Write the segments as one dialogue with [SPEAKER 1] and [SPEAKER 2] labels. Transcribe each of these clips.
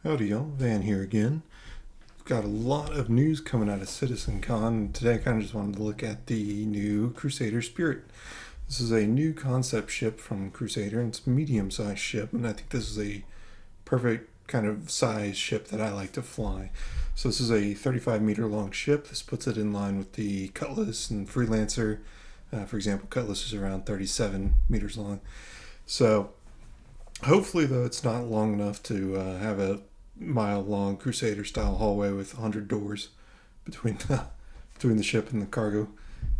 [SPEAKER 1] Howdy, y'all. Van here again. We've got a lot of news coming out of CitizenCon, and today I kind of just wanted to look at the new Crusader Spirit. This is a new concept ship from Crusader, and it's a medium-sized ship, and I think this is a perfect kind of size ship that I like to fly. So this is a 35-meter long ship. This puts it in line with the Cutlass and Freelancer. For example, Cutlass is around 37 meters long. So hopefully, though, it's not long enough to have a mile-long Crusader-style hallway with 100 doors between the ship and the cargo,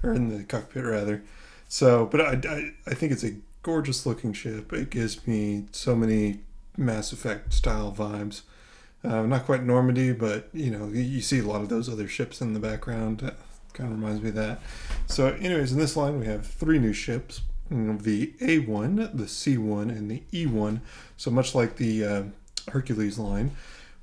[SPEAKER 1] or in the cockpit rather. So, but I think it's a gorgeous-looking ship. It gives me so many Mass Effect style vibes. Not quite Normandy, but you see a lot of those other ships in the background. Kind of reminds me of that. So, anyways, in this line we have 3 new ships: the A1, the C1, and the E1. So much like the Hercules line,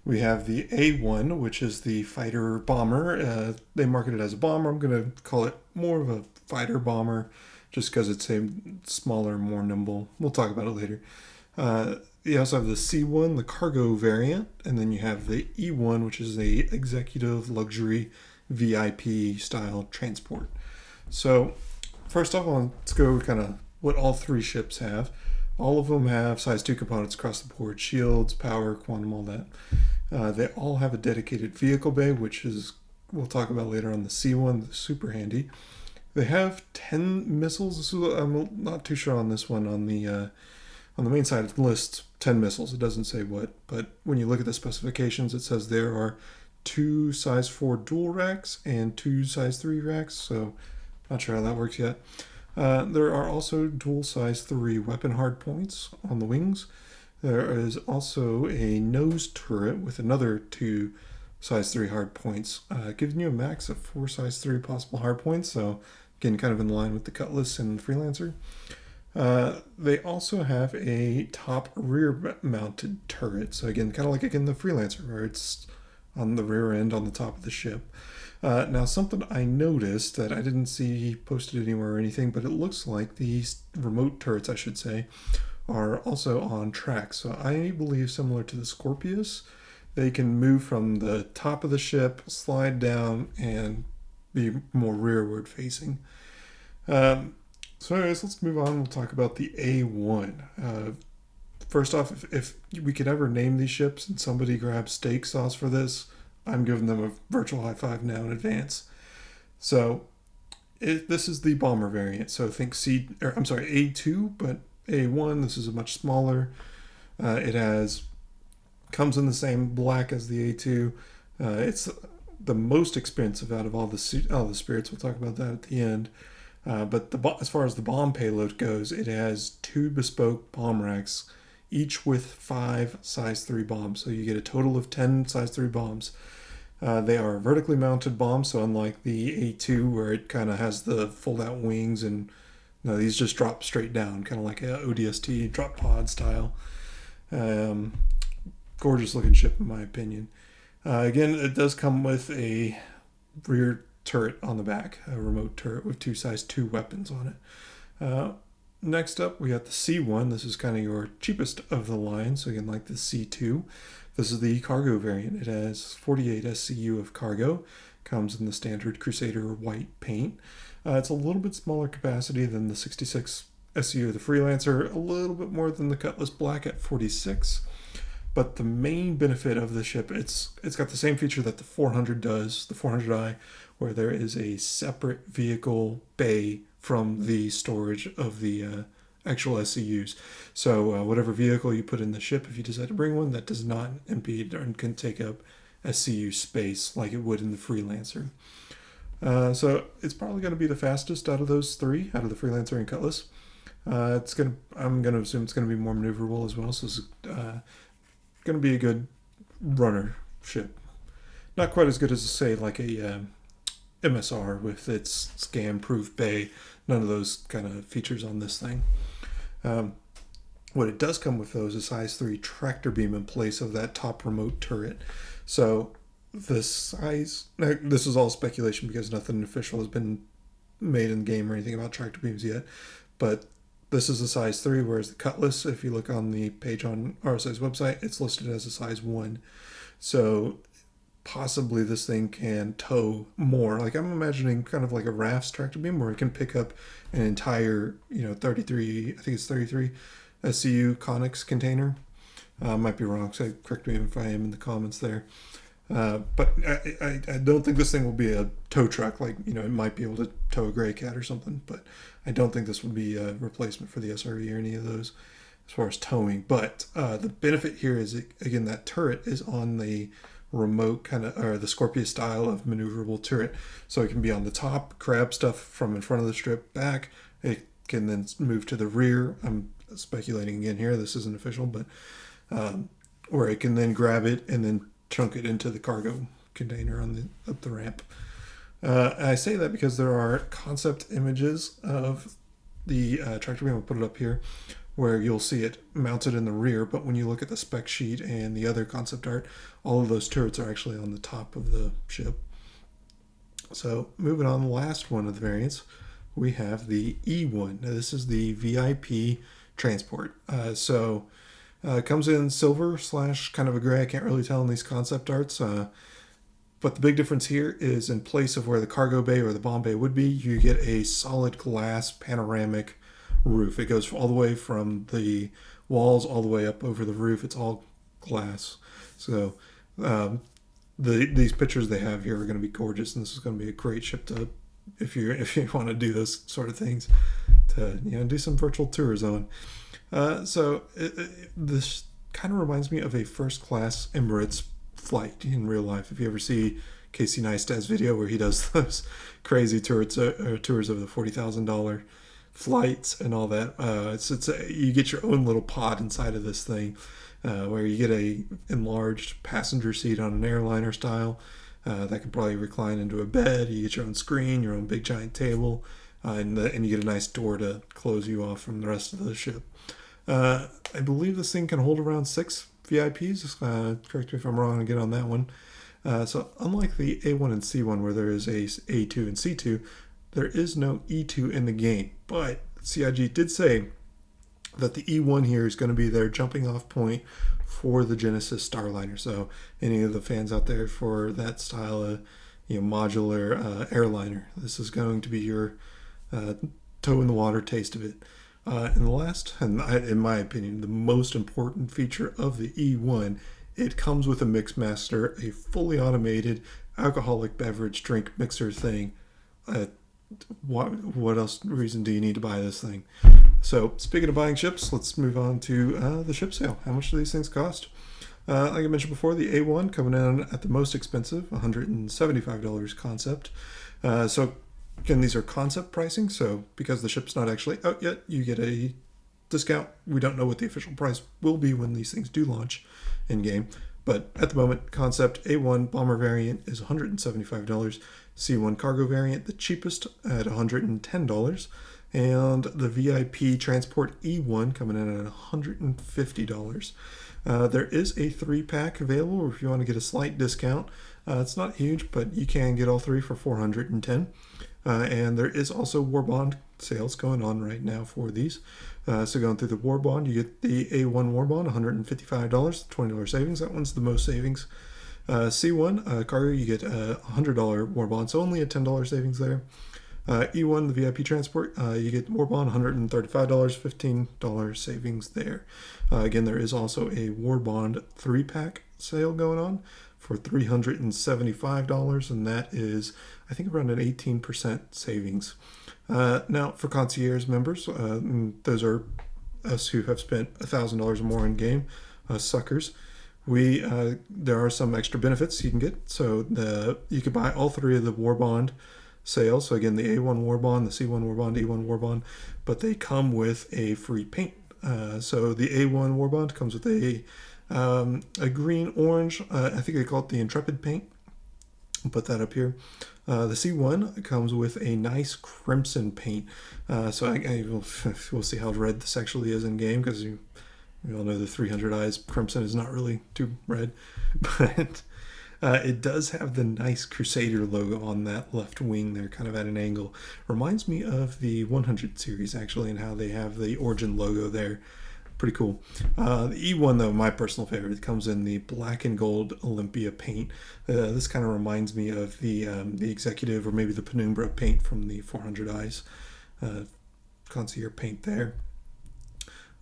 [SPEAKER 1] we have the A1, which is the fighter bomber. They market it as a bomber. I'm going to call it more of a fighter bomber just because it's a smaller, more nimble. We'll talk about it later. You also have the C1, the cargo variant, and then you have the E1, which is the executive luxury VIP style transport. So first off, let's go kind of what all 3 ships have. All of them have size 2 components across the board: shields, power, quantum, all that. They all have a dedicated vehicle bay, which is we'll talk about later on the C1, super handy. They have 10 missiles. I'm not too sure on this one. On the main side, it lists 10 missiles. It doesn't say what, but when you look at the specifications, it says there are 2 size 4 dual racks and 2 size 3 racks. So not sure how that works yet. There are also dual size 3 weapon hardpoints on the wings. There is also a nose turret with another 2 size 3 hardpoints, giving you a max of 4 size 3 possible hardpoints. So again, kind of in line with the Cutlass and Freelancer. They also have a top rear mounted turret. So again, kind of like the Freelancer, where it's on the rear end on the top of the ship. Now, something I noticed that I didn't see posted anywhere or anything, but it looks like these remote turrets, I should say, are also on tracks. So I believe, similar to the Scorpius, they can move from the top of the ship, slide down, and be more rearward facing. So anyways, let's move on. We'll talk about the A1. First off, if we could ever name these ships and somebody grabs steak sauce for this, I'm giving them a virtual high five now in advance. So this is the bomber variant. So think A2, but A1. This is a much smaller. It comes in the same black as the A2. It's the most expensive out of all the spirits. We'll talk about that at the end. But as far as the bomb payload goes, it has 2 bespoke bomb racks, each with 5 size 3 bombs. So you get a total of 10 size 3 bombs. They are vertically mounted bombs, so unlike the A2 where it kind of has the fold out wings, and these just drop straight down, kind of like a ODST drop pod style. Gorgeous looking ship in my opinion. Again, it does come with a rear turret on the back, a remote turret with 2 size 2 weapons on it. Next up, we got the C1. This is kind of your cheapest of the line. So again, like the C2, this is the cargo variant. It has 48 SCU of cargo. Comes in the standard Crusader white paint. It's a little bit smaller capacity than the 66 SCU of the Freelancer, a little bit more than the Cutlass Black at 46. But the main benefit of the ship, it's got the same feature that the 400 does, the 400i, where there is a separate vehicle bay from the storage of the actual SCUs. So whatever vehicle you put in the ship, if you decide to bring one, that does not impede or can take up SCU space like it would in the Freelancer. So it's probably going to be the fastest out of those 3, out of the Freelancer and Cutlass. I'm going to assume it's going to be more maneuverable as well. So it's going to be a good runner ship. Not quite as good as, say, like a MSR with its scam-proof bay. None of those kind of features on this thing. What it does come with, though, is a size 3 tractor beam in place of that top remote turret. So the size... Now, this is all speculation because nothing official has been made in the game or anything about tractor beams yet. But this is a size 3, whereas the Cutlass, if you look on the page on RSI's website, it's listed as a size 1. So possibly this thing can tow more. Like I'm imagining kind of like a Raft's tractor beam where it can pick up an entire, 33, I think it's 33 SCU Connex container. Might be wrong, so correct me if I am in the comments there. But I don't think this thing will be a tow truck. Like, it might be able to tow a Gray Cat or something, but I don't think this would be a replacement for the SRE or any of those as far as towing. But the benefit here is, again, that turret is on the remote or the Scorpius style of maneuverable turret. So it can be on the top, grab stuff from in front of the strip back. It can then move to the rear. I'm speculating again here. This isn't official, but where it can then grab it and then chunk it into the cargo container up the ramp. I say that because there are concept images of the tractor beam. I'll put it up here, where you'll see it mounted in the rear, but when you look at the spec sheet and the other concept art, all of those turrets are actually on the top of the ship. So moving on, the last one of the variants, we have the E1. Now this is the VIP transport. It comes in silver / kind of a gray. I can't really tell in these concept arts. But the big difference here is, in place of where the cargo bay or the bomb bay would be, you get a solid glass panoramic roof. It goes all the way from the walls all the way up over the roof. It's all glass. So these pictures they have here are going to be gorgeous, and this is going to be a great ship to, if you want to do those sort of things, to do some virtual tours on. This kind of reminds me of a first-class Emirates flight in real life. If you ever see Casey Neistat's video where he does those crazy tours of the $40,000 flights and all that, you get your own little pod inside of this thing, where you get a enlarged passenger seat on an airliner style that can probably recline into a bed. You get your own screen, your own big giant table, and you get a nice door to close you off from the rest of the ship. I believe this thing can hold around 6 VIPs. Correct me if I'm wrong again on that one. So unlike the A1 and C1 where there is a A2 and C2, there is no E2 in the game. But CIG did say that the E1 here is going to be their jumping off point for the Genesis Starliner. So any of the fans out there for that style of modular airliner, this is going to be your toe in the water taste of it. And the last, and in my opinion, the most important feature of the E1, it comes with a Mixmaster, a fully automated alcoholic beverage drink mixer thing. What else reason do you need to buy this thing? So speaking of buying ships, let's move on to the ship sale. How much do these things cost? Like I mentioned before, the A1 coming in at the most expensive, $175 concept. Again, these are concept pricing, so because the ship's not actually out yet, you get a discount. We don't know what the official price will be when these things do launch in-game, but at the moment, concept A1 bomber variant is $175, C1 cargo variant, the cheapest, at $110, and the VIP transport E1 coming in at $150. There is a 3-pack available if you want to get a slight discount. It's not huge, but you can get all 3 for $410. And there is also war bond sales going on right now for these. So going through the war bond, you get the A1 war bond, $155, $20 savings. That one's the most savings. C1 cargo, you get a $100 war bond, so only a $10 savings there. E1, the VIP transport, you get war bond, $135, $15 savings there. Again, there is also a war bond 3-pack sale going on for $375, and that is, I think, around an 18% savings. Now, for concierge members, those are us who have spent $1,000 or more in game, suckers. There are some extra benefits you can get. So you could buy all 3 of the war bond sales. So again, the A1 war bond, the C1 war bond, E1 war bond, but they come with a free paint. So the A1 war bond comes with a green orange, I think they call it the Intrepid paint. I'll put that up here. The C1 comes with a nice crimson paint. We'll see how red this actually is in game, because we all know the 300 eyes crimson is not really too red. But It does have the nice Crusader logo on that left wing there, kind of at an angle. Reminds me of the 100 series, actually, and how they have the Origin logo there. Pretty cool. The E1, though, my personal favorite, it comes in the black and gold Olympia paint. This kind of reminds me of the Executive or maybe the Penumbra paint from the 400 Eyes Concierge paint there.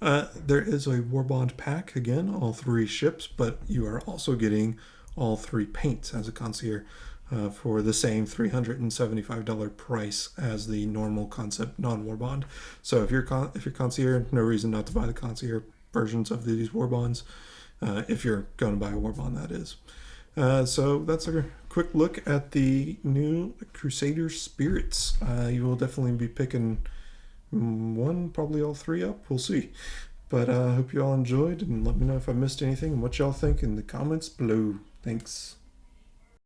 [SPEAKER 1] There is a Warbond pack, again, all 3 ships, but you are also getting all 3 paints as a concierge for the same $375 price as the normal concept non-Warbond. So if you're concierge, no reason not to buy the concierge versions of these Warbonds, if you're going to buy a Warbond, that is. So that's a quick look at the new Crusader Spirits. You will definitely be picking one, probably all 3 up. We'll see. But I hope you all enjoyed, and let me know if I missed anything and what y'all think in the comments below. Thanks.